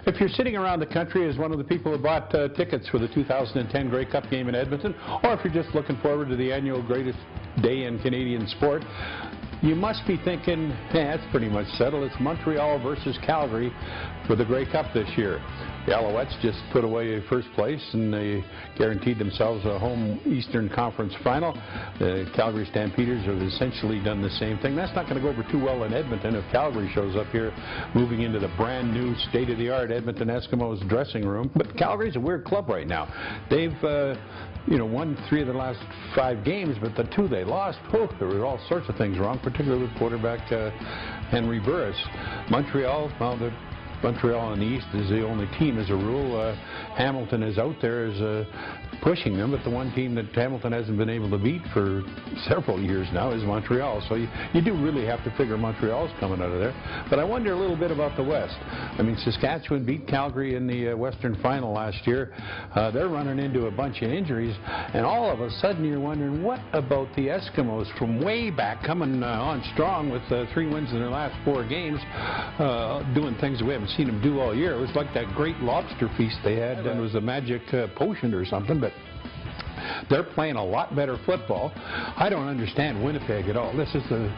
If you're sitting around the country as one of the people who bought tickets for the 2010 Grey Cup game in Edmonton, or if you're just looking forward to the annual greatest day in Canadian sport, you must be thinking, hey, that's pretty much settled. It's Montreal versus Calgary for the Grey Cup this year. The Alouettes just put away first place, and they guaranteed themselves a home Eastern Conference final. The Calgary Stampeders have essentially done the same thing. That's not going to go over too well in Edmonton if Calgary shows up here moving into the brand new state-of-the-art Edmonton Eskimos dressing room. But Calgary's a weird club right now. They've won 3 of the last 5 games, but the 2 they lost, there were all sorts of things wrong, particularly with quarterback Henry Burris. Montreal, well, Montreal in the East is the only team as a rule. Hamilton is out there as pushing them, but the one team that Hamilton hasn't been able to beat for several years now is Montreal. So you do really have to figure Montreal's coming out of there. But I wonder a little bit about the West. I mean, Saskatchewan beat Calgary in the Western Final last year. They're running into a bunch of injuries, and all of a sudden you're wondering, what about the Eskimos from way back coming on strong with 3 wins in their last 4 games, doing things that we haven't seen them do all year. It was like that great lobster feast they had, and it was a magic potion or something, but they're playing a lot better football. I don't understand Winnipeg at all. This is the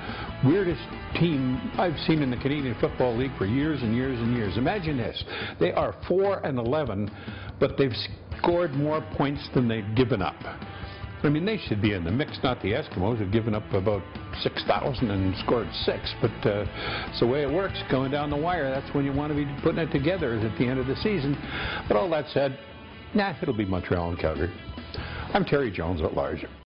weirdest team I've seen in the Canadian Football League for years and years and years. Imagine this. They are 4-11, but they've scored more points than they've given up. I mean, they should be in the mix, not the Eskimos, who've given up about 6,000 and scored 6. But it's the way it works, going down the wire. That's when you want to be putting it together, is at the end of the season. But all that said, it'll be Montreal and Calgary. I'm Terry Jones at large.